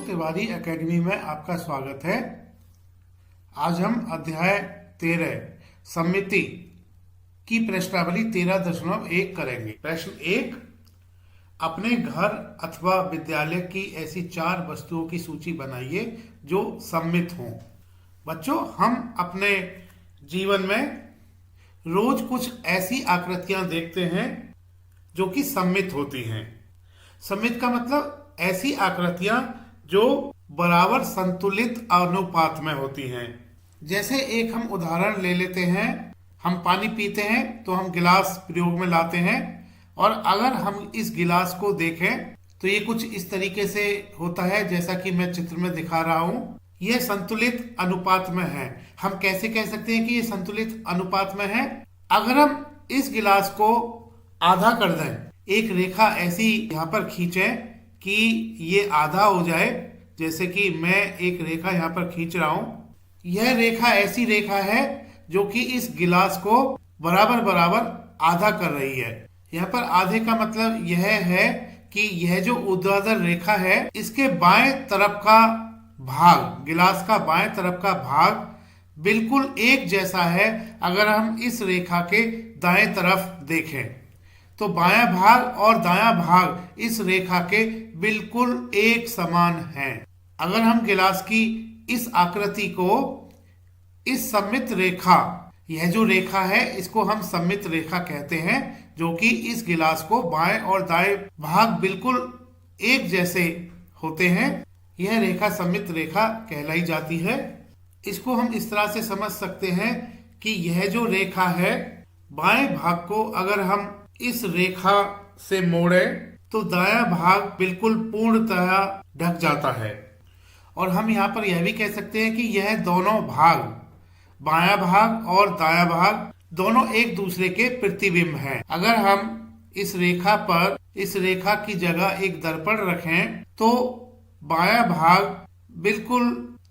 Tiwari academy में आपका स्वागत है। आज हम अध्याय 13 सममिति की प्रश्नावली 13.1 करेंगे। प्रश्न 1, अपने घर अथवा विद्यालय की ऐसी 4 वस्तुओं की सूची बनाइए जो सममित हों। बच्चों, हम अपने जीवन में रोज कुछ ऐसी आकृतियां देखते हैं जो कि सममित होती हैं। सममित का मतलब ऐसी आकृतियां जो बराबर संतुलित अनुपात में होती हैं। जैसे एक हम उदाहरण ले लेते हैं, हम पानी पीते हैं तो हम गिलास प्रयोग में लाते हैं, और अगर हम इस गिलास को देखें तो ये कुछ इस तरीके से होता है जैसा कि मैं चित्र में दिखा रहा हूं। यह संतुलित अनुपात में है। हम कैसे कह सकते हैं कि ये संतुलित अनुपात में है? अगर हम इस गिलास को आधा कर दें, एक रेखा ऐसी यहाँ पर खींचें कि ये आधा हो जाए, जैसे कि मैं एक रेखा यहाँ पर खींच रहा हूं। यह रेखा ऐसी रेखा है जो कि इस गिलास को बराबर बराबर आधा कर रही है। यहाँ पर आधे का मतलब यह है कि यह जो ऊर्ध्वाधर रेखा है इसके बाएं तरफ का भाग, गिलास का बाएं तरफ का भाग बिल्कुल एक जैसा है। अगर हम इस रेखा के दाएं तरफ देखें तो बायां भाग और दायां भाग इस रेखा के बिल्कुल एक समान हैं। अगर हम गिलास की इस आकृति को इस सममित रेखा, यह जो रेखा है इसको हम सममित रेखा कहते हैं, जो कि इस गिलास को बाएं और दाएं भाग बिल्कुल एक जैसे होते हैं, यह रेखा सममित रेखा कहलाई जाती है। इसको हम इस तरह से समझ सकते हैं कि यह जो रेखा है, बाएं भाग को अगर हम इस रेखा से मोड़े तो दायां भाग बिल्कुल पूर्णतः ढक जाता है। और हम यहाँ पर यह भी कह सकते हैं कि यह दोनों भाग, बायां भाग और दायां भाग, दोनों एक दूसरे के प्रतिबिंब हैं। अगर हम इस रेखा पर, इस रेखा की जगह एक दर्पण रखें तो बायां भाग बिल्कुल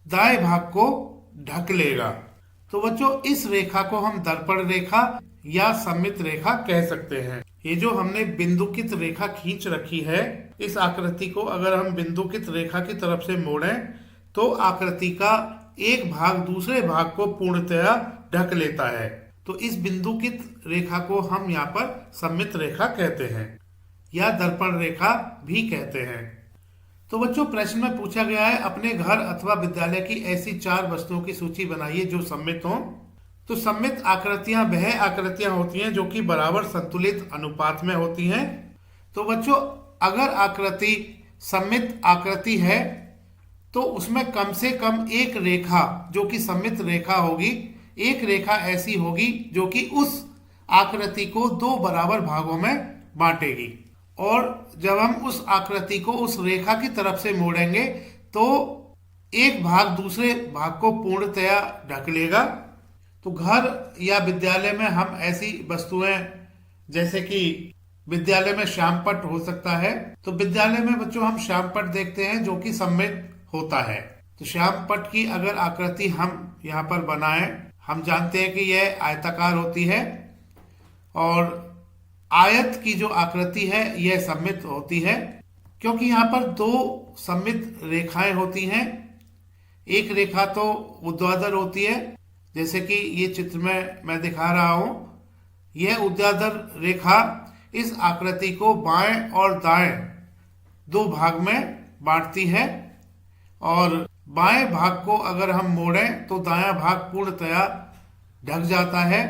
दाएं भाग को ढक लेगा। तो बच्चों, इस रेखा को हम दर्पण रेखा या सममित रेखा कह सकते हैं। ये जो हमने बिंदुकित रेखा खींच रखी है, इस आकृति को अगर हम बिंदुकित रेखा की तरफ से मोड़ें तो आकृति का एक भाग दूसरे भाग को पूर्णतया ढक लेता है। तो इस बिंदुकित रेखा को हम यहाँ पर सममित रेखा कहते हैं या दर्पण रेखा भी कहते हैं। तो बच्चों, प्रश्न में पूछा गया है अपने घर अथवा विद्यालय की ऐसी 4 वस्तुओं की सूची बनाइए जो सममित हों। तो सममित आकृतियां वह आकृतियां होती हैं जो कि बराबर संतुलित अनुपात में होती हैं। तो बच्चों, अगर आकृति सममित आकृति है तो उसमें कम से कम एक रेखा जो कि सममित रेखा होगी, एक रेखा ऐसी होगी जो कि उस आकृति को 2 बराबर भागों में बांटेगी। और जब हम उस आकृति को उस रेखा की तरफ से मोड़ेंगे तो एक भाग दूसरे भाग को पूर्णतया ढक लेगा। तो घर या विद्यालय में हम ऐसी वस्तुएं, जैसे कि विद्यालय में श्यामपट्ट हो सकता है, तो विद्यालय में बच्चों हम श्यामपट्ट देखते हैं जो कि सममित होता है। तो श्यामपट्ट की अगर आकृति हम यहाँ पर बनाएं, हम जानते हैं कि यह आयताकार होती है, और आयत की जो आकृति है यह सममित होती है, क्योंकि यहाँ पर 2 सममित रेखाएं होती हैं। एक रेखा तो ऊर्ध्वाधर होती है, जैसे कि ये चित्र में मैं दिखा रहा हूं। यह ऊर्ध्वाधर रेखा इस आकृति को बाएं और दाएं 2 भाग में बांटती है, और बाएं भाग को अगर हम मोड़ें तो दायां भाग पूर्णतया ढक जाता है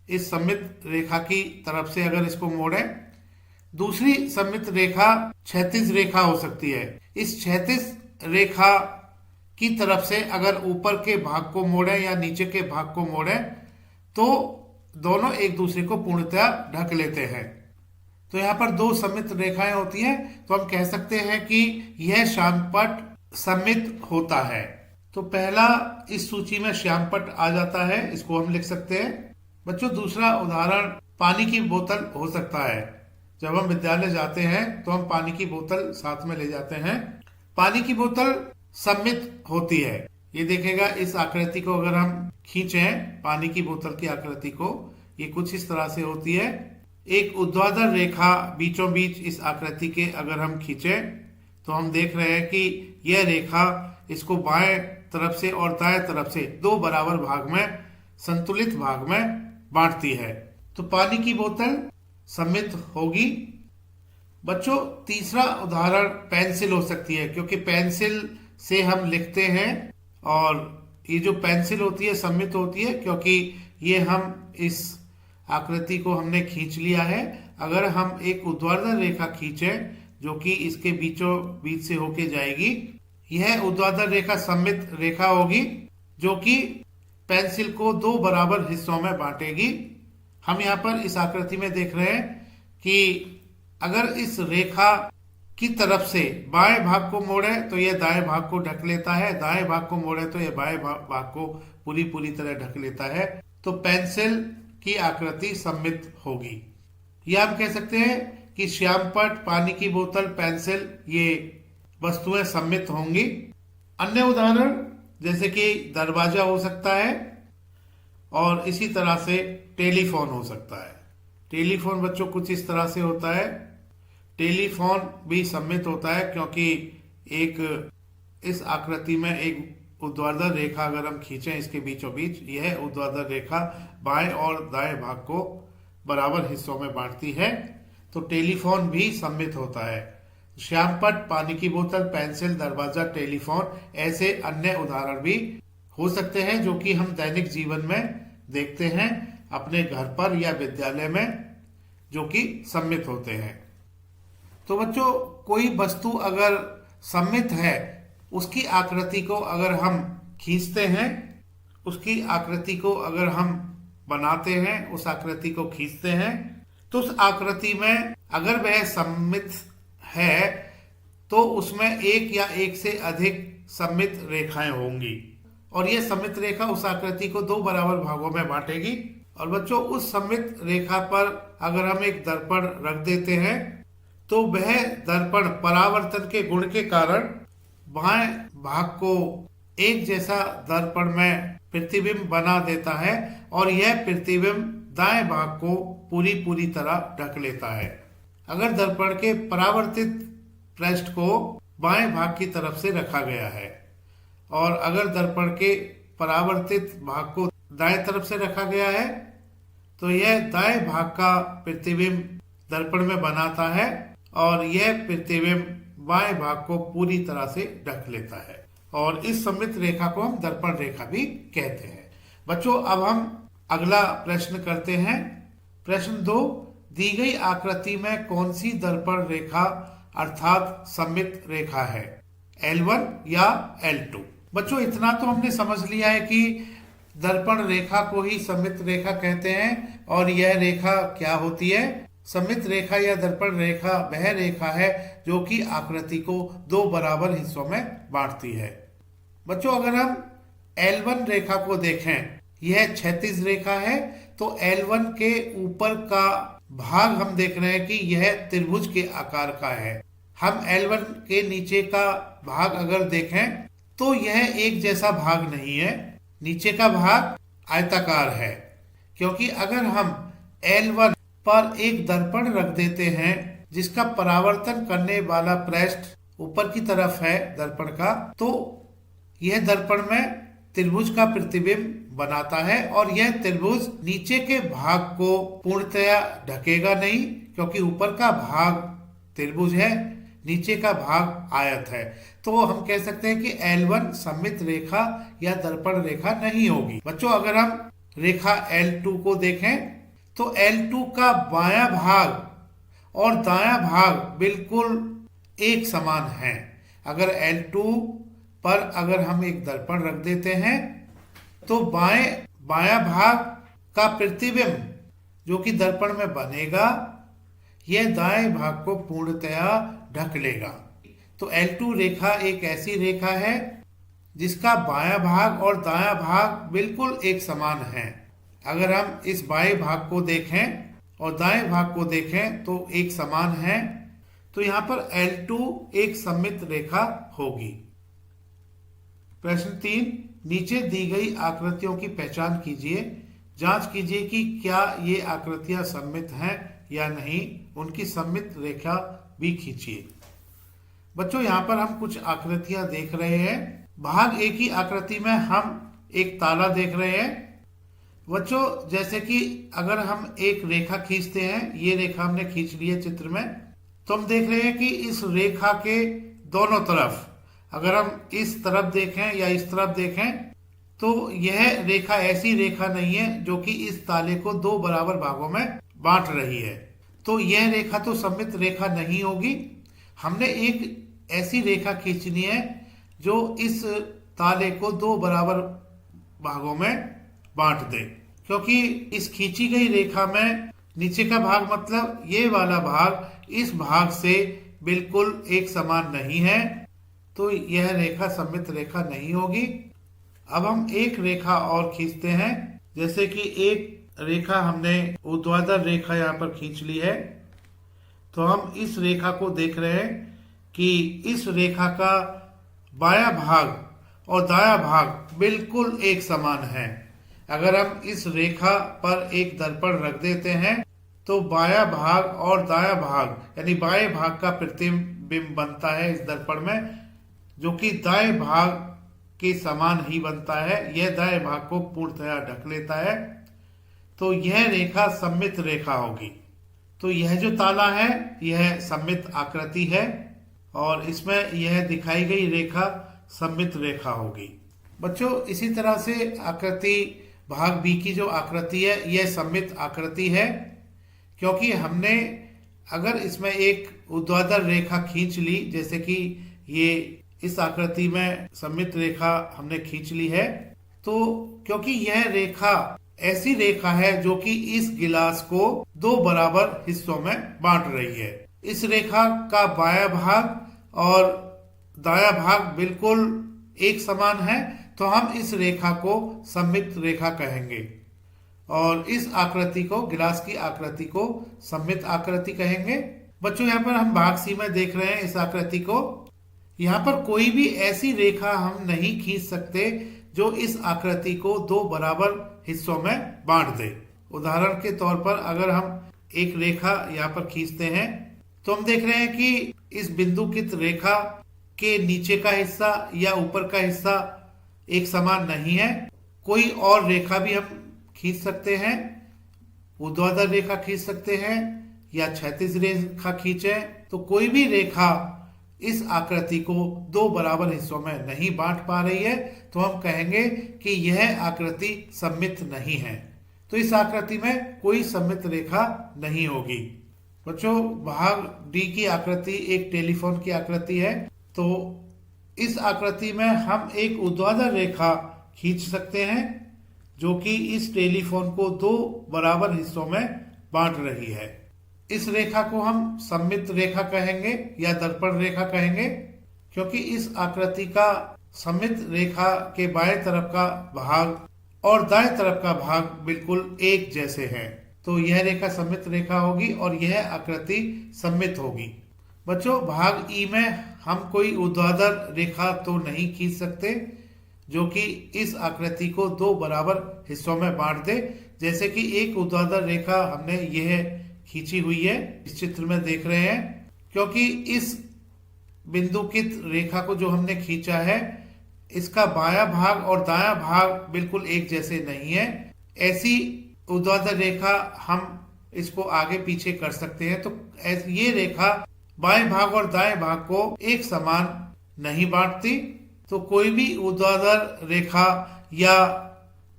इस सममित रेखा की तरफ से अगर इसको मोड़ें। दूसरी सममित रेखा क्षैतिज रेखा हो सकती है। इस क्षैतिज रेखा की तरफ से अगर ऊपर के भाग को मोड़ें या नीचे के भाग को मोड़ें तो दोनों एक दूसरे को पूर्णतया ढक लेते हैं। तो यहाँ पर 2 सममित रेखाएं होती हैं, तो हम कह सकते हैं कि यह श्यामपट्ट सममित होता है। तो पहला इस सूची में श्यामपट्ट आ जाता है, इसको हम लिख सकते हैं। बच्चों, दूसरा उदाहरण पानी की बोतल हो सकता है। जब हम विद्यालय जाते हैं तो हम पानी की बोतल साथ में ले जाते हैं। पानी की बोतल सममित होती है। ये देखेगा, इस आकृति को अगर हम खींचें, पानी की बोतल की आकृति को, ये कुछ इस तरह से होती है। एक ऊर्ध्वाधर रेखा बीचों बीच इस आकृति के अगर हम खींचें तो हम देख रहे हैं कि यह रेखा इसको बाएं तरफ से और दाएं तरफ से दो बराबर भाग में, संतुलित भाग में बांटती है। तो पानी की बोतल सममित होगी। बच्चों, तीसरा उदाहरण पेंसिल हो सकती है, क्योंकि पेंसिल से हम लिखते हैं और ये जो पेंसिल होती है सममित होती है, क्योंकि ये हम इस आकृति को हमने खींच लिया है। अगर हम एक ऊर्ध्वाधर रेखा खींचें जो कि इसके बीचों बीच से होके जाएगी, यह ऊर्ध्वाधर रेखा सममित रेखा होगी जो कि पेंसिल को दो बराबर हिस्सों में बांटेगी। हम यहाँ पर इस आकृति में देख रहे हैं कि अगर इस रेखा की तरफ से बाएं भाग को मोड़े तो यह दाएं भाग को ढक लेता है, दाएं भाग को मोड़े तो यह बाएं भाग को पूरी तरह ढक लेता है। तो पेंसिल की आकृति सममित होगी। यह हम कह सकते हैं कि श्यामपट्ट, पानी की बोतल, पेंसिल ये वस्तुएं सममित होंगी। अन्य उदाहरण जैसे कि दरवाजा हो सकता है और इसी तरह से टेलीफोन हो सकता है। टेलीफोन बच्चों कुछ इस तरह से होता है। टेलीफोन भी सममित होता है क्योंकि एक इस आकृति में एक ऊर्ध्वाधर रेखा अगर हम खींचें इसके बीचों बीच, यह ऊर्ध्वाधर रेखा बाएं और दाएं भाग को बराबर हिस्सों में बांटती है। तो टेलीफोन भी सममित होता है। श्यामपट्ट, पानी की बोतल, पेंसिल, दरवाजा, टेलीफोन ऐसे अन्य उदाहरण भी हो सकते हैं जो कि हम दैनिक जीवन में देखते हैं अपने घर पर या विद्यालय में, जो कि सममित होते हैं। तो बच्चों, कोई वस्तु अगर सममित है, उसकी आकृति को अगर हम खींचते हैं, उसकी आकृति को अगर हम बनाते हैं, उस आकृति को खींचते हैं, तो उस आकृति में अगर वह सममित है तो उसमें एक या एक से अधिक सममित रेखाएं होंगी और यह सममित रेखा उस आकृति को दो बराबर भागों में बांटेगी। और बच्चों, उस सममित रेखा पर अगर हम एक दर्पण रख देते हैं तो वह दर्पण परावर्तन के गुण के कारण बाएं भाग को एक जैसा दर्पण में प्रतिबिंब बना देता है और यह प्रतिबिंब दाएं भाग को पूरी तरह ढक लेता है। अगर दर्पण के परावर्तित पृष्ठ को बाएं भाग की तरफ से रखा गया है और अगर दर्पण के परावर्तित भाग को दाएं तरफ से रखा गया है तो यह दाएं भाग का प्रतिबिंब दर्पण में बनाता है और यह प्रतिबिंब बाएं भाग को पूरी तरह से ढक लेता है और इस सममित रेखा को हम दर्पण रेखा भी कहते हैं। बच्चों, अब हम अगला प्रश्न करते हैं। प्रश्न 2, दी गई आकृति में कौन सी दर्पण रेखा अर्थात सममित रेखा है, L1 या L2? बच्चों, इतना तो हमने समझ लिया है कि दर्पण रेखा को ही सममित रेखा कहते हैं और यह रेखा क्या होती है? सममित रेखा या दर्पण रेखा वह रेखा है जो कि आकृति को दो बराबर हिस्सों में बांटती है। बच्चों, अगर हम L1 रेखा को देखें, यह क्षैतिज रेखा है, तो L1 के ऊपर का भाग हम देख रहे हैं कि यह त्रिभुज के आकार का है। हम L1 के नीचे का भाग अगर देखें तो यह एक जैसा भाग नहीं है, नीचे का भाग आयताकार है, क्योंकि अगर हम L1 पर एक दर्पण रख देते हैं जिसका परावर्तन करने वाला पृष्ठ ऊपर की तरफ है दर्पण का, तो यह दर्पण में त्रिभुज का प्रतिबिंब बनाता है और यह त्रिभुज नीचे के भाग को पूर्णतया ढकेगा नहीं, क्योंकि ऊपर का भाग त्रिभुज है, नीचे का भाग आयत है। तो हम कह सकते हैं कि L1 सममित रेखा या दर्पण रेखा नहीं होगी। बच्चों, अगर हम रेखा L2 को देखें तो L2 का बायां भाग और दायां भाग बिल्कुल एक समान है। अगर L2 पर अगर हम एक दर्पण रख देते हैं तो बायां भाग का प्रतिबिंब जो कि दर्पण में बनेगा, यह दाएं भाग को पूर्णतया ढक लेगा। तो L2 रेखा एक ऐसी रेखा है जिसका बायां भाग और दायां भाग बिल्कुल एक समान है। अगर हम इस बाएं भाग को देखें और दाएं भाग को देखें तो एक समान है, तो यहाँ पर L2 एक सममित रेखा होगी। प्रश्न 3, नीचे दी गई आकृतियों की पहचान कीजिए, जांच कीजिए कि क्या ये आकृतियां सममित हैं या नहीं, उनकी सममित रेखा भी खींचिए। बच्चों यहाँ पर हम कुछ आकृतियां देख रहे हैं। भाग ए की आकृति में हम एक ताला देख रहे हैं। बच्चों जैसे कि अगर हम एक रेखा खींचते हैं, ये रेखा हमने खींच ली है चित्र में, तो हम देख रहे हैं कि इस रेखा के दोनों तरफ, अगर हम इस तरफ देखें या इस तरफ देखें, तो यह रेखा ऐसी रेखा नहीं है जो कि इस ताले को दो बराबर भागों में बांट रही है। तो यह रेखा तो सममित रेखा नहीं होगी। हमने एक ऐसी रेखा खींचनी है जो इस ताले को दो बराबर भागों में बांट दे, क्योंकि इस खींची गई रेखा में नीचे का भाग मतलब ये वाला भाग इस भाग से बिल्कुल एक समान नहीं है, तो यह रेखा सममित रेखा नहीं होगी। अब हम एक रेखा और खींचते हैं। जैसे कि एक रेखा हमने ऊर्ध्वाधर रेखा यहाँ पर खींच ली है, तो हम इस रेखा को देख रहे हैं कि इस रेखा का बायां भाग और दायां भाग बिल्कुल एक समान है। अगर हम इस रेखा पर एक दर्पण रख देते हैं तो बायां भाग और दायां भाग यानी बाएं भाग का प्रतिबिंब बनता है इस दर्पण में, जो कि दाएं भाग के समान ही बनता है। यह दाएं भाग को पूर्णतया ढक लेता है, तो यह रेखा सममित रेखा होगी। तो यह जो ताला है यह सममित आकृति है और इसमें यह दिखाई गई रेखा सममित रेखा होगी। बच्चों इसी तरह से आकृति भाग बी की जो आकृति है यह सममित आकृति है, क्योंकि हमने अगर इसमें एक ऊर्ध्वाधर रेखा खींच ली, जैसे कि ये इस आकृति में सममित रेखा हमने खींच ली है, तो क्योंकि यह रेखा ऐसी रेखा है जो कि इस गिलास को दो बराबर हिस्सों में बांट रही है। इस रेखा का बायां भाग और दायां भाग बिल्कुल एक समान है, तो हम इस रेखा को सममित रेखा कहेंगे और इस आकृति को, गिलास की आकृति को सममित आकृति कहेंगे। बच्चों यहाँ पर हम भाग सी में देख रहे हैं इस आकृति को। यहाँ पर कोई भी ऐसी रेखा हम नहीं खींच सकते जो इस आकृति को दो बराबर हिस्सों में बांट दे। उदाहरण के तौर पर अगर हम एक रेखा यहाँ पर खींचते हैं तो हम देख रहे हैं कि इस बिंदुकित रेखा के नीचे का हिस्सा या ऊपर का हिस्सा एक समान नहीं है। कोई और रेखा भी हम खींच सकते हैं, ऊर्ध्वाधर रेखा खींच सकते हैं या क्षैतिज रेखा खींचे, तो कोई भी रेखा इस आकृति को दो बराबर हिस्सों में नहीं बांट पा रही है, तो हम कहेंगे कि यह आकृति सममित नहीं है। तो इस आकृति में कोई सममित रेखा नहीं होगी। बच्चों भाग डी की आकृति एक टेलीफोन की आकृति है, तो इस आकृति में हम एक ऊर्ध्वाधर रेखा खींच सकते हैं जो कि इस टेलीफोन को दो बराबर हिस्सों में बांट रही है। इस रेखा को हम सममित रेखा कहेंगे या दर्पण रेखा कहेंगे, क्योंकि इस आकृति का सममित रेखा के बाएं तरफ का भाग और दाएं तरफ का भाग बिल्कुल एक जैसे हैं, तो यह रेखा सममित रेखा होगी और यह आकृति सममित होगी। बच्चों भाग ई में हम कोई ऊर्ध्वाधर रेखा तो नहीं खींच सकते जो कि इस आकृति को दो बराबर हिस्सों में बांट दे। जैसे कि एक ऊर्ध्वाधर रेखा हमने यह खींची हुई है, इस चित्र में देख रहे हैं, क्योंकि इस बिंदुकित रेखा को जो हमने खींचा है इसका बायां भाग और दायां भाग बिल्कुल एक जैसे नहीं है। ऐसी ऊर्ध्वाधर रेखा हम इसको आगे पीछे कर सकते हैं, तो ये रेखा बाएं भाग और दाएं भाग को एक समान नहीं बांटती। तो कोई भी ऊर्ध्वाधर रेखा या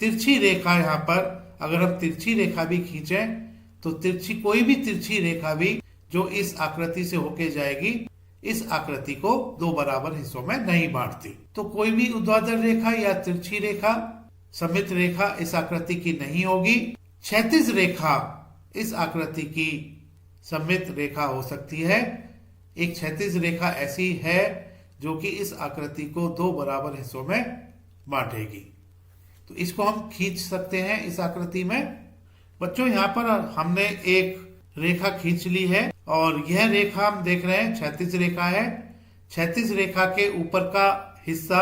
तिरछी रेखा, यहाँ पर अगर हम तिरछी रेखा भी खींचें तो कोई भी तिरछी रेखा भी जो इस आकृति से होके जाएगी इस आकृति को दो बराबर हिस्सों में नहीं बांटती। तो कोई भी ऊर्ध्वाधर रेखा या तिरछी रेखा सममित रेखा इस आकृति की नहीं होगी। क्षैतिज रेखा इस आकृति की सममित रेखा हो सकती है। एक क्षैतिज रेखा ऐसी है जो कि इस आकृति को दो बराबर हिस्सों में बांटेगी, तो इसको हम खींच सकते हैं इस आकृति में। बच्चों यहाँ पर हमने एक रेखा खींच ली है और यह रेखा हम देख रहे हैं क्षैतिज रेखा है। क्षैतिज रेखा के ऊपर का हिस्सा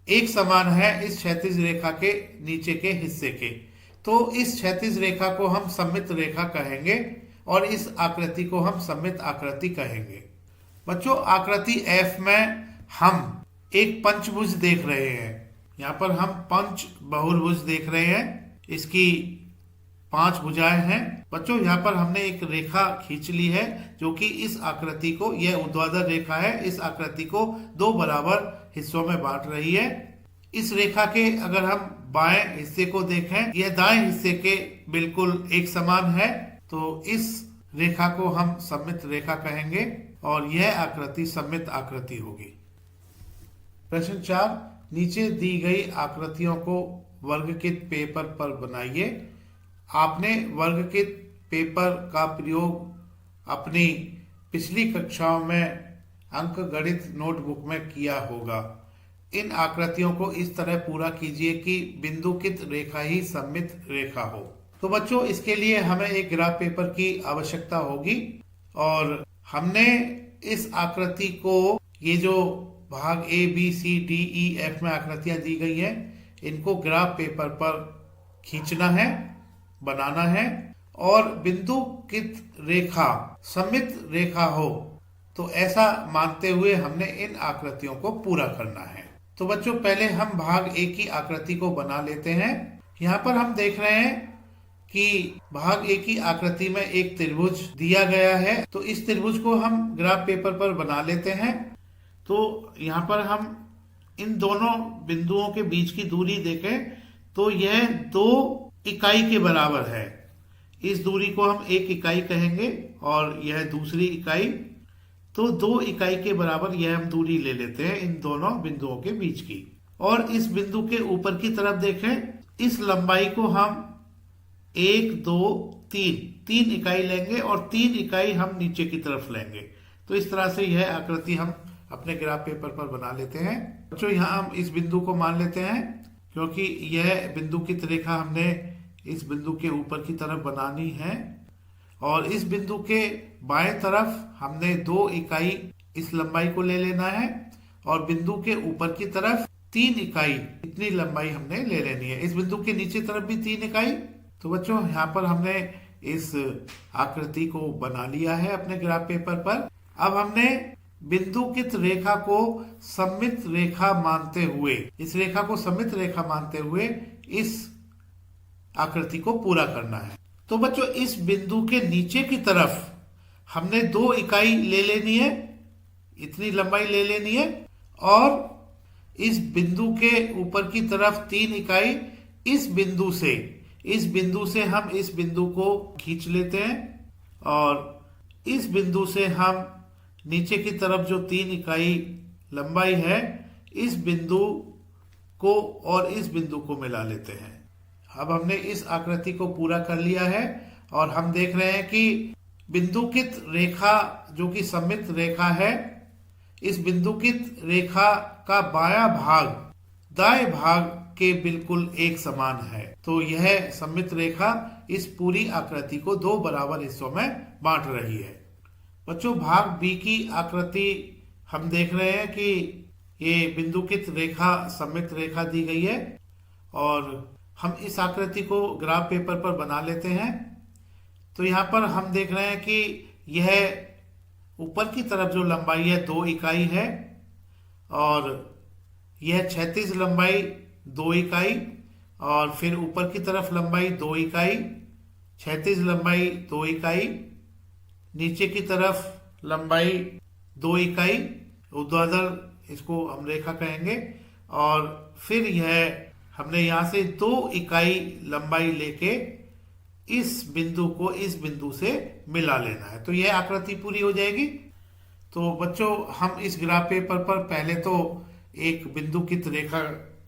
एक समान है इस क्षैतिज रेखा के नीचे के हिस्से के, तो इस क्षैतिज रेखा को हम सममित रेखा कहेंगे और इस आकृति को हम सममित आकृति कहेंगे। बच्चों आकृति एफ में हम एक पंचभुज देख रहे हैं। यहाँ पर हम पंच बहुभुज देख रहे हैं। इसकी 5 भुजाएं हैं। बच्चों यहाँ पर हमने एक रेखा खींच ली है जो कि इस आकृति को, यह ऊर्ध्वाधर रेखा है, इस आकृति को 2 बराबर हिस्सों में बांट रही है। इस रेखा के अगर हम बाएं हिस्से को देखें, यह दाएं हिस्से के बिल्कुल एक समान है, तो इस रेखा को हम सममित रेखा कहेंगे और यह आकृति सममित आकृति होगी। प्रश्न 4, नीचे दी गई आकृतियों को वर्गकित पेपर पर बनाइए। आपने वर्गकित पेपर का प्रयोग अपनी पिछली कक्षाओं में अंकगणित नोटबुक में किया होगा। इन आकृतियों को इस तरह पूरा कीजिए कि बिंदुकित रेखा ही सममित रेखा हो। तो बच्चों इसके लिए हमें एक ग्राफ पेपर की आवश्यकता होगी और हमने इस आकृति को, ये जो भाग A B C D E F में आकृतियां दी गई हैं, इनको ग्राफ पेपर पर खींचना है, बनाना है और बिंदुकित रेखा सममित रेखा हो तो ऐसा मानते हुए हमने इन आकृतियों को पूरा करना है। तो बच्चों पहले हम भाग ए की आकृति को बना लेते हैं। यहाँ पर हम देख रहे हैं कि भाग ए की आकृति में एक त्रिभुज दिया गया है, तो इस त्रिभुज को हम ग्राफ पेपर पर बना लेते हैं। तो यहाँ पर हम इन दोनों बिंदुओं के बीच की दूरी देखें तो यह 2 इकाई के बराबर है। इस दूरी को हम 1 इकाई कहेंगे और यह दूसरी इकाई, तो 2 इकाई के बराबर यह हम दूरी ले लेते हैं इन दोनों बिंदुओं के बीच की। और इस बिंदु के ऊपर की तरफ देखें, इस लंबाई को हम 1 2 3 इकाई लेंगे और 3 इकाई हम नीचे की तरफ लेंगे। तो इस तरह से यह आकृति हम अपने ग्राफ पेपर पर बना लेते हैं। बच्चों यहाँ हम इस बिंदु को मान लेते हैं क्योंकि यह बिंदुकित रेखा हमने इस बिंदु के ऊपर की तरफ बनानी है और इस बिंदु के बाएं तरफ हमने 2 इकाई इस लंबाई को ले लेना है और बिंदु के ऊपर की तरफ 3 इकाई इतनी लंबाई हमने ले लेनी है। इस बिंदु के नीचे तरफ भी 3 इकाई। तो बच्चों यहाँ पर हमने इस आकृति को बना लिया है अपने ग्राफ पेपर पर। अब हमने बिंदुकित रेखा को सममित रेखा मानते हुए, इस रेखा को सममित रेखा मानते हुए इस आकृति को पूरा करना है। तो बच्चों इस बिंदु के नीचे की तरफ हमने 2 इकाई ले लेनी है, इतनी लंबाई ले लेनी है और इस बिंदु के ऊपर की तरफ 3 इकाई इस बिंदु से हम इस बिंदु को खींच लेते हैं और इस बिंदु से हम नीचे की तरफ जो 3 इकाई लंबाई है इस बिंदु को और इस बिंदु को मिला लेते हैं। अब हमने इस आकृति को पूरा कर लिया है और हम देख रहे हैं कि बिंदुकित रेखा जो कि सममित रेखा है, इस बिंदुकित रेखा का बायां भाग दाएं भाग के बिल्कुल एक समान है। तो यह सममित रेखा इस पूरी आकृति को 2 बराबर हिस्सों में बांट रही है। बच्चों भाग बी की आकृति हम देख रहे हैं कि ये बिंदुकित रेखा सममित रेखा दी गई है और हम इस आकृति को ग्राफ पेपर पर बना लेते हैं। तो यहाँ पर हम देख रहे हैं कि यह ऊपर की तरफ जो लंबाई है 2 इकाई है और यह क्षैतिज लंबाई 2 इकाई और फिर ऊपर की तरफ लंबाई 2 इकाई, क्षैतिज लंबाई 2 इकाई, नीचे की तरफ लंबाई 2 इकाई, ऊर्ध्वाधर इसको हम रेखा कहेंगे और फिर यह हमने यहाँ से 2 इकाई लंबाई लेके इस बिंदु को इस बिंदु से मिला लेना है। तो यह आकृति पूरी हो जाएगी। तो बच्चों हम इस ग्राफ पेपर पर पहले तो एक बिंदुकित रेखा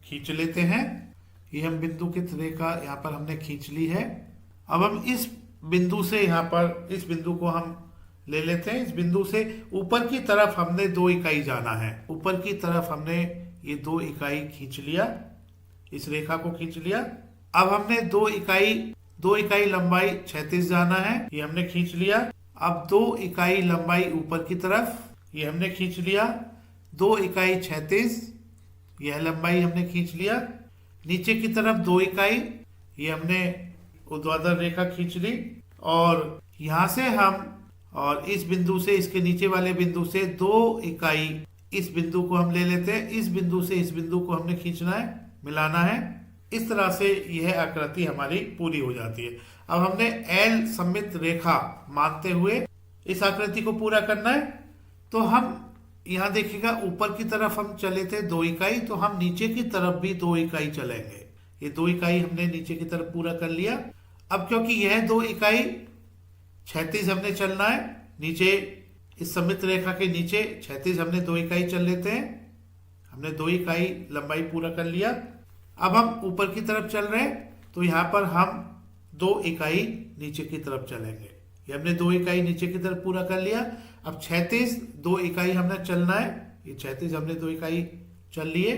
खींच लेते हैं। ये हम बिंदुकित रेखा यहाँ पर हमने खींच ली है। अब हम इस बिंदु से यहाँ पर इस बिंदु को हम ले लेते हैं। इस बिंदु से ऊपर की तरफ हमने 2 इकाई जाना है। ऊपर की तरफ हमने ये 2 इकाई खींच लिया, इस रेखा को खींच लिया। अब हमने 2 इकाई लंबाई क्षैतिज जाना है, ये हमने खींच लिया। अब 2 इकाई लंबाई ऊपर की तरफ, ये हमने खींच लिया। 2 इकाई क्षैतिज, यह लंबाई हमने खींच लिया। नीचे की तरफ 2 इकाई, ये हमने ऊर्ध्वाधर रेखा खींच ली और यहाँ से हम और इस बिंदु से इसके नीचे वाले बिंदु से 2 इकाई इस बिंदु को हम ले लेते हैं। इस बिंदु से इस बिंदु को हमने खींचना है, मिलाना है। इस तरह से यह आकृति हमारी पूरी हो जाती है। अब हमने एल सममित रेखा मानते हुए इस आकृति को पूरा करना है। तो हम यहाँ देखिएगा, ऊपर की तरफ हम चले थे 2 इकाई, तो हम नीचे की तरफ भी 2 इकाई चलेंगे। ये 2 इकाई हमने नीचे की तरफ पूरा कर लिया। अब क्योंकि यह 2 इकाई क्षैतिज हमने चलना है, नीचे इस सममित रेखा के नीचे क्षैतिज हमने 2 इकाई चल लेते हैं। हमने 2 इकाई लंबाई पूरा कर लिया। अब हम ऊपर की तरफ चल रहे हैं, तो यहाँ पर हम 2 इकाई नीचे की तरफ चलेंगे। ये हमने 2 इकाई नीचे की तरफ पूरा कर लिया। अब क्षैतिज 2 इकाई हमने चलना है। ये क्षैतिज हमने 2 इकाई चल लिए।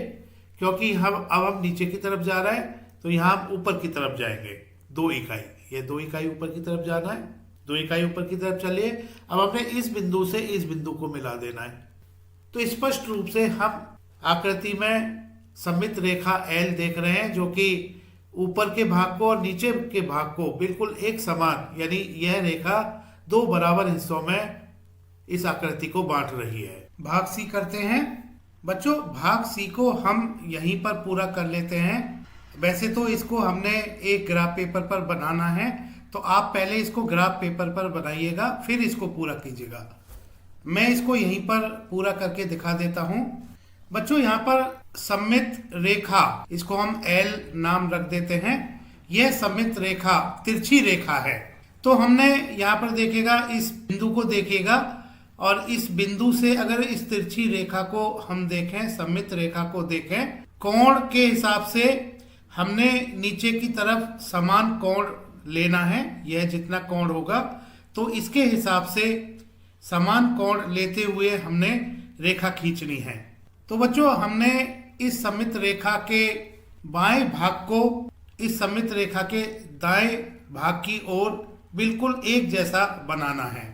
क्योंकि अब हम नीचे की तरफ जा रहे हैं, तो यहाँ हम ऊपर की तरफ जाएंगे 2 इकाई। ये 2 इकाई ऊपर की तरफ जाना है, 2 इकाई ऊपर की तरफ चलिए। अब हमने इस बिंदु से इस बिंदु को मिला देना है। तो स्पष्ट रूप से हम आकृति में सममित रेखा एल देख रहे हैं, जो कि ऊपर के भाग को और नीचे के भाग को बिल्कुल एक समान, यानी यह रेखा 2 बराबर हिस्सों में इस आकृति को बांट रही है। भाग सी करते हैं बच्चों। भाग सी को हम यहीं पर पूरा कर लेते हैं। वैसे तो इसको हमने एक ग्राफ पेपर पर बनाना है, तो आप पहले इसको ग्राफ पेपर पर बनाइएगा, फिर इसको पूरा कीजिएगा। मैं इसको यहीं पर पूरा करके दिखा देता हूं। बच्चों, यहाँ पर सममित रेखा, इसको हम एल नाम रख देते हैं। यह सममित रेखा तिरछी रेखा है। तो हमने यहाँ पर देखिएगा, इस बिंदु को देखिएगा, और इस बिंदु से अगर इस तिरछी रेखा को हम देखें, सममित रेखा को देखें, कोण के हिसाब से हमने नीचे की तरफ समान कोण लेना है। यह जितना कोण होगा, तो इसके हिसाब से समान कोण लेते हुए हमने रेखा खींचनी है। तो बच्चों, हमने इस सममित रेखा के बाएं भाग को इस सममित रेखा के दाएं भाग की ओर बिल्कुल एक जैसा बनाना है।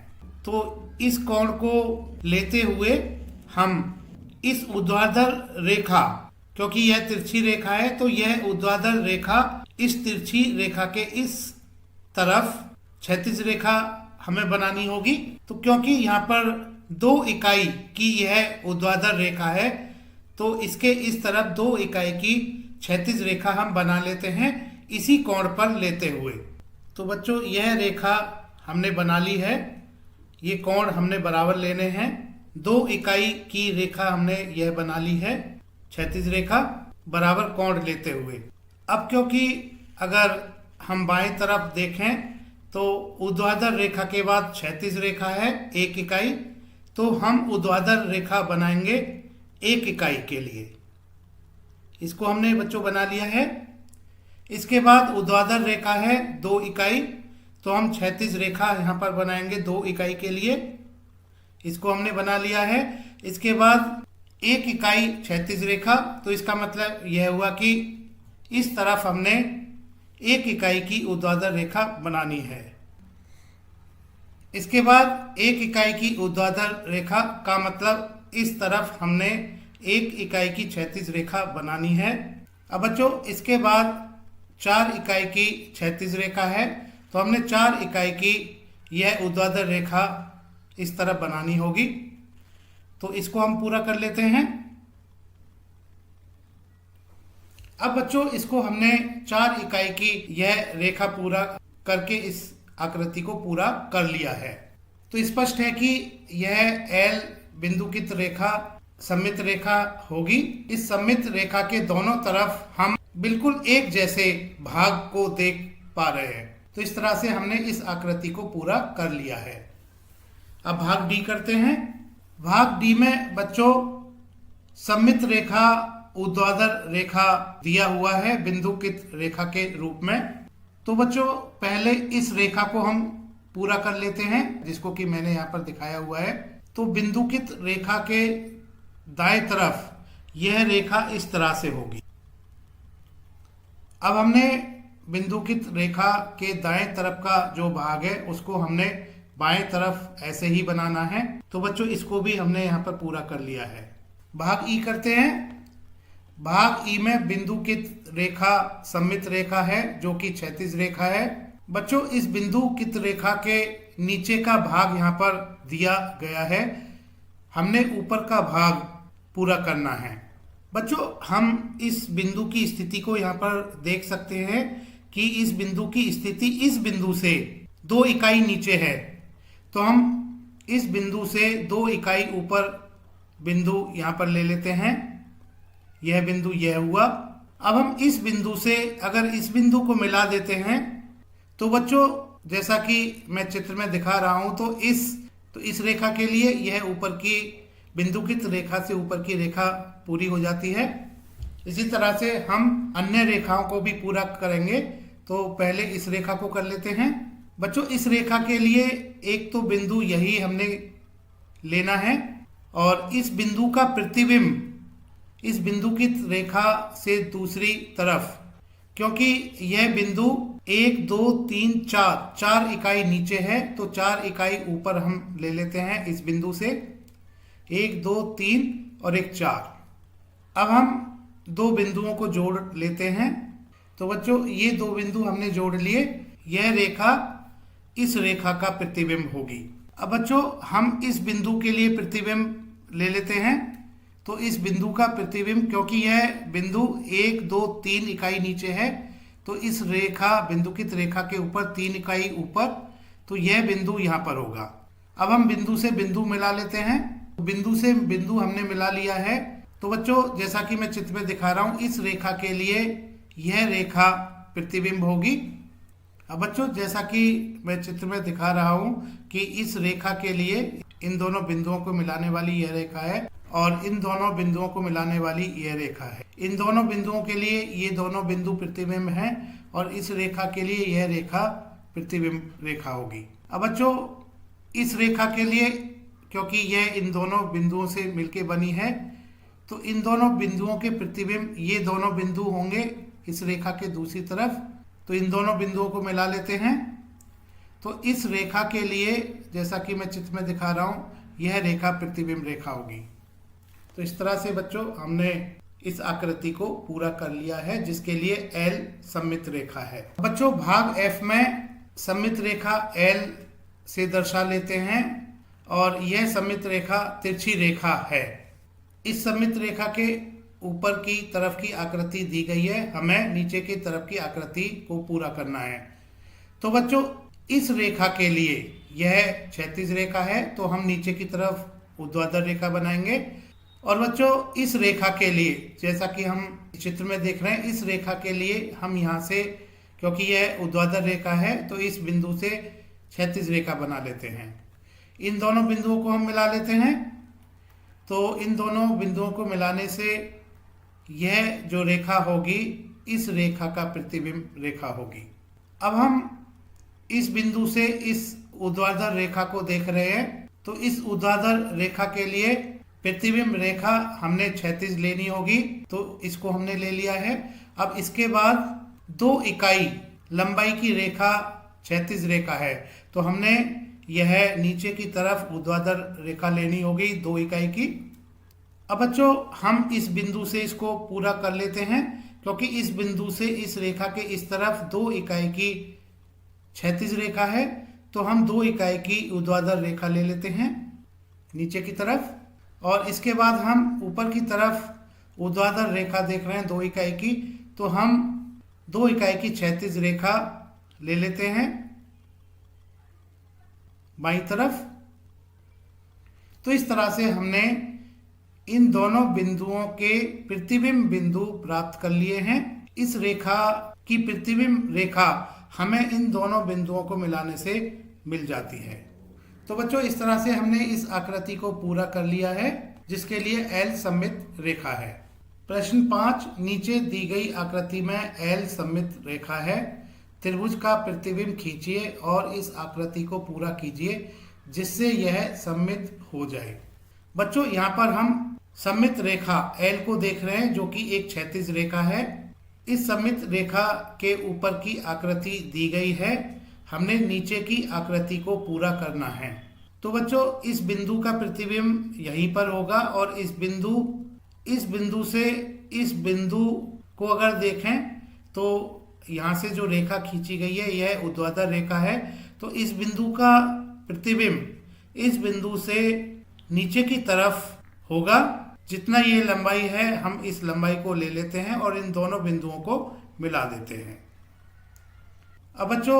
तो इस कोण को लेते हुए हम इस ऊर्ध्वाधर रेखा, क्योंकि यह तिरछी रेखा है, तो यह ऊर्ध्वाधर रेखा इस तिरछी रेखा के इस तरफ क्षैतिज रेखा हमें बनानी होगी। तो क्योंकि यहाँ पर 2 इकाई की यह ऊर्ध्वाधर रेखा है, तो इसके इस तरफ 2 इकाई की क्षैतिज रेखा हम बना लेते हैं, इसी कोण पर लेते हुए। तो बच्चों, यह रेखा हमने बना ली है। ये कोण हमने बराबर लेने हैं। 2 इकाई की रेखा हमने यह बना ली है, क्षैतिज रेखा, बराबर कोण लेते हुए। अब क्योंकि अगर हम बाएं तरफ देखें, तो ऊर्ध्वाधर रेखा के बाद क्षैतिज रेखा है 1 इकाई, तो हम ऊर्ध्वाधर रेखा बनाएंगे 1 इकाई के लिए। इसको हमने बच्चों बना लिया है। इसके बाद ऊर्ध्वाधर रेखा है 2 इकाई, तो हम क्षैतिज रेखा यहाँ पर बनाएंगे 2 इकाई के लिए। इसको हमने बना लिया है। इसके बाद 1 इकाई क्षैतिज रेखा, तो इसका मतलब यह हुआ कि इस तरफ हमने 1 इकाई की ऊर्ध्वाधर रेखा बनानी है। इसके बाद 1 इकाई की ऊर्ध्वाधर रेखा का मतलब इस तरफ हमने 1 इकाई की क्षैतिज रेखा बनानी है। अब बच्चों, इसके बाद 4 इकाई की क्षैतिज रेखा है, तो हमने 4 इकाई की यह ऊर्ध्वाधर रेखा इस तरफ बनानी होगी। तो इसको हम पूरा कर लेते हैं। अब बच्चों, इसको हमने 4 इकाई की यह रेखा पूरा करके इस आकृति को पूरा कर लिया है। तो स्पष्ट है कि यह एल बिंदुकित रेखा सममित रेखा होगी। इस सममित रेखा के दोनों तरफ हम बिल्कुल एक जैसे भाग को देख पा रहे हैं। तो इस तरह से हमने इस आकृति को पूरा कर लिया है। अब भाग डी करते हैं। भाग डी में बच्चों सममित रेखा ऊर्ध्वाधर रेखा दिया हुआ है बिंदुकित रेखा के रूप में। तो बच्चों, पहले इस रेखा को हम पूरा कर लेते हैं, जिसको कि मैंने यहाँ पर दिखाया हुआ है। तो बिंदुकित रेखा के दाएं तरफ यह रेखा इस तरह से होगी। अब हमने बिंदुकित रेखा के दाएं तरफ का जो भाग है उसको हमने बाएं तरफ ऐसे ही बनाना है। तो बच्चों, इसको भी हमने यहाँ पर पूरा कर लिया है। भाग ई करते हैं। भाग ई में बिंदुकित रेखा सममित रेखा है, जो कि क्षैतिज रेखा है। बच्चों, इस बिंदुकित रेखा के नीचे का भाग यहाँ पर दिया गया है, हमने ऊपर का भाग पूरा करना है। बच्चों हम इस बिंदु की स्थिति को यहाँ पर देख सकते हैं कि इस बिंदु की स्थिति इस बिंदु से 2 इकाई नीचे है, तो हम इस बिंदु से 2 इकाई ऊपर बिंदु यहाँ पर ले लेते हैं। यह बिंदु यह हुआ। अब हम इस बिंदु से अगर इस बिंदु को मिला देते हैं तो बच्चों जैसा कि मैं चित्र में दिखा रहा हूं, तो इस रेखा के लिए यह ऊपर की बिंदुकित रेखा से ऊपर की रेखा पूरी हो जाती है। इसी तरह से हम अन्य रेखाओं को भी पूरा करेंगे। तो पहले इस रेखा को कर लेते हैं। बच्चों इस रेखा के लिए एक तो बिंदु यही हमने लेना है और इस बिंदु का प्रतिबिंब इस बिंदुकित रेखा से दूसरी तरफ, क्योंकि यह बिंदु 1 2 3 4 इकाई नीचे है, तो 4 इकाई ऊपर हम ले लेते हैं इस बिंदु से। 1 2 3 और एक 4। अब हम 2 बिंदुओं को जोड़ लेते हैं। तो बच्चों ये 2 बिंदु हमने जोड़ लिए, यह रेखा इस रेखा का प्रतिबिंब होगी। अब बच्चों हम इस बिंदु के लिए प्रतिबिंब ले लेते हैं। तो इस बिंदु का प्रतिबिंब, क्योंकि यह बिंदु 1 2 3 इकाई नीचे है, तो इस रेखा बिंदुकित रेखा के ऊपर 3 इकाई ऊपर, तो यह बिंदु यहाँ पर होगा। अब हम बिंदु से बिंदु मिला लेते हैं। बिंदु से बिंदु हमने मिला लिया है। तो बच्चों जैसा कि मैं चित्र में दिखा रहा हूँ, इस रेखा के लिए यह रेखा प्रतिबिंब होगी। अब बच्चों जैसा कि मैं चित्र में दिखा रहा हूँ कि इस रेखा के लिए इन दोनों बिंदुओं को मिलाने वाली यह रेखा है और इन दोनों बिंदुओं को मिलाने वाली यह रेखा है। इन दोनों बिंदुओं के लिए ये दोनों बिंदु प्रतिबिंब हैं और इस रेखा के लिए यह रेखा प्रतिबिंब रेखा होगी। अब बच्चों इस रेखा के लिए, क्योंकि यह इन दोनों बिंदुओं से मिलके बनी है, तो इन दोनों बिंदुओं के प्रतिबिंब ये दोनों बिंदु होंगे इस रेखा के दूसरी तरफ। तो इन दोनों बिंदुओं को मिला लेते हैं। तो इस रेखा के लिए जैसा कि मैं चित्र में दिखा रहा हूँ, यह रेखा प्रतिबिंब रेखा होगी। तो इस तरह से बच्चों हमने इस आकृति को पूरा कर लिया है, जिसके लिए L सममित रेखा है। बच्चों भाग F में सममित रेखा L से दर्शा लेते हैं और यह सममित रेखा तिरछी रेखा है। इस सममित रेखा के ऊपर की तरफ की आकृति दी गई है, हमें नीचे की तरफ की आकृति को पूरा करना है। तो बच्चों इस रेखा के लिए यह क्षैतिज रेखा है, तो हम नीचे की तरफ ऊर्ध्वाधर रेखा बनाएंगे। और बच्चों इस रेखा के लिए जैसा कि हम चित्र में देख रहे हैं, इस रेखा के लिए हम यहाँ से, क्योंकि यह ऊर्ध्वाधर रेखा है, तो इस बिंदु से क्षैतिज रेखा बना लेते हैं। इन दोनों बिंदुओं को हम मिला लेते हैं। तो इन दोनों बिंदुओं को मिलाने से यह जो रेखा होगी इस रेखा का प्रतिबिंब रेखा होगी। अब हम इस बिंदु से इस ऊर्ध्वाधर रेखा को देख रहे हैं, तो इस ऊर्ध्वाधर रेखा के लिए प्रतिबिंब रेखा हमने क्षैतिज लेनी होगी, तो इसको हमने ले लिया है। अब इसके बाद 2 इकाई लंबाई की रेखा क्षैतिज रेखा है, तो हमने यह नीचे की तरफ ऊर्ध्वाधर रेखा लेनी होगी 2 इकाई की। अब बच्चों हम इस बिंदु से इसको पूरा कर लेते हैं, क्योंकि इस बिंदु से इस रेखा के इस तरफ 2 इकाई की क्षैतिज रेखा है, तो हम 2 इकाई की ऊर्ध्वाधर रेखा ले लेते हैं नीचे की तरफ। और इसके बाद हम ऊपर की तरफ ऊर्ध्वाधर रेखा देख रहे हैं 2 इकाई की, तो हम 2 इकाई की क्षैतिज रेखा ले लेते हैं बाईं तरफ। तो इस तरह से हमने इन दोनों बिंदुओं के प्रतिबिंब बिंदु प्राप्त कर लिए हैं। इस रेखा की प्रतिबिंब रेखा हमें इन दोनों बिंदुओं को मिलाने से मिल जाती है। तो बच्चों इस तरह से हमने इस आकृति को पूरा कर लिया है, जिसके लिए L सममित रेखा है। प्रश्न 5, नीचे दी गई आकृति में L सममित रेखा है। त्रिभुज का प्रतिबिंब खींचिए और इस आकृति को पूरा कीजिए जिससे यह सममित हो जाए। बच्चों यहाँ पर हम सममित रेखा L को देख रहे हैं, जो कि एक क्षैतिज रेखा है। इस सममित रेखा के ऊपर की आकृति दी गई है, हमने नीचे की आकृति को पूरा करना है। तो बच्चों इस बिंदु का प्रतिबिंब यहीं पर होगा और इस बिंदु से इस बिंदु को अगर देखें तो यहाँ से जो रेखा खींची गई है यह ऊर्ध्वाधर रेखा है। तो इस बिंदु का प्रतिबिंब इस बिंदु से नीचे की तरफ होगा। जितना ये लंबाई है हम इस लंबाई को ले लेते हैं और इन दोनों बिंदुओं को मिला देते हैं। अब बच्चों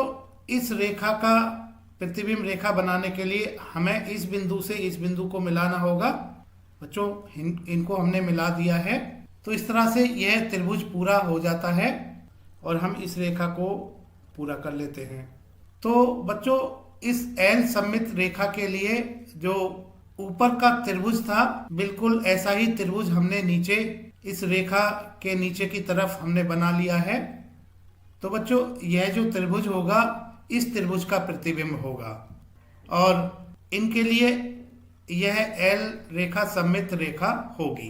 इस रेखा का प्रतिबिंब रेखा बनाने के लिए हमें इस बिंदु से इस बिंदु को मिलाना होगा। बच्चों इनको हमने मिला दिया है, तो इस तरह से यह त्रिभुज पूरा हो जाता है और हम इस रेखा को पूरा कर लेते हैं। तो बच्चों इस एल सममित रेखा के लिए जो ऊपर का त्रिभुज था, बिल्कुल ऐसा ही त्रिभुज हमने नीचे इस रेखा के नीचे की तरफ हमने बना लिया है। तो बच्चों यह जो त्रिभुज होगा इस त्रिभुज का प्रतिबिंब होगा और इनके लिए यह एल रेखा सममित रेखा होगी।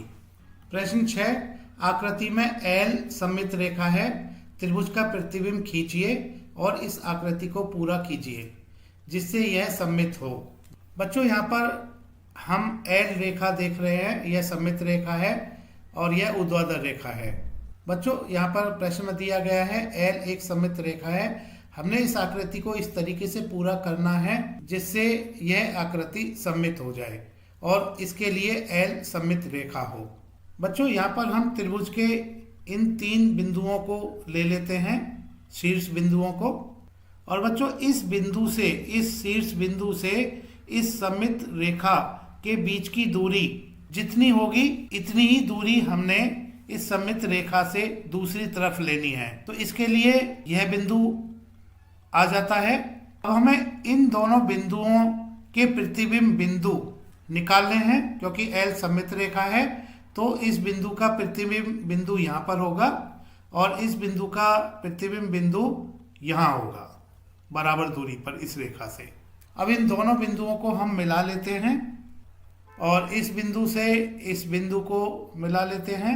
प्रश्न 6, आकृति में एल सममित रेखा है, त्रिभुज का प्रतिबिंब खींचिए और इस आकृति को पूरा कीजिए जिससे यह सममित हो। बच्चों यहाँ पर हम एल रेखा देख रहे हैं, यह सममित रेखा है और यह ऊर्ध्वाधर रेखा है। बच्चों यहाँ पर प्रश्न में दिया गया है एल एक सममित रेखा है, हमने इस आकृति को इस तरीके से पूरा करना है जिससे यह आकृति सममित हो जाए और इसके लिए एल सममित रेखा हो। बच्चों यहाँ पर हम त्रिभुज के इन 3 बिंदुओं को ले लेते हैं, शीर्ष बिंदुओं को, और बच्चों इस बिंदु से इस शीर्ष बिंदु से इस सममित रेखा के बीच की दूरी जितनी होगी इतनी ही दूरी हमने इस सममित रेखा से दूसरी तरफ लेनी है। तो इसके लिए यह बिंदु आ जाता है। अब हमें इन दोनों बिंदुओं के प्रतिबिंब बिंदु निकालने हैं क्योंकि एल सममित रेखा है, तो इस बिंदु का प्रतिबिंब बिंदु यहाँ पर होगा और इस बिंदु का प्रतिबिंब बिंदु यहाँ होगा बराबर दूरी पर इस रेखा से। अब इन दोनों बिंदुओं को हम मिला लेते हैं और इस बिंदु से इस बिंदु को मिला लेते हैं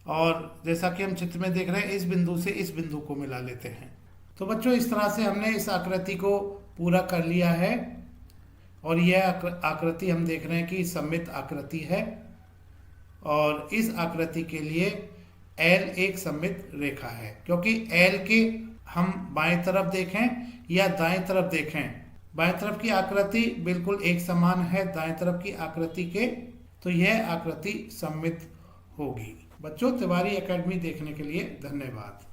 और जैसा कि हम चित्र में देख रहे हैं इस बिंदु से इस बिंदु को मिला लेते हैं। तो बच्चों इस तरह से हमने इस आकृति को पूरा कर लिया है और यह आकृति हम देख रहे हैं कि सममित आकृति है और इस आकृति के लिए एल एक सममित रेखा है क्योंकि एल के हम बाएं तरफ देखें या दाएं तरफ देखें, बाएं तरफ की आकृति बिल्कुल एक समान है दाएं तरफ की आकृति के, तो यह आकृति सममित होगी। बच्चों तिवारी एकेडमी देखने के लिए धन्यवाद।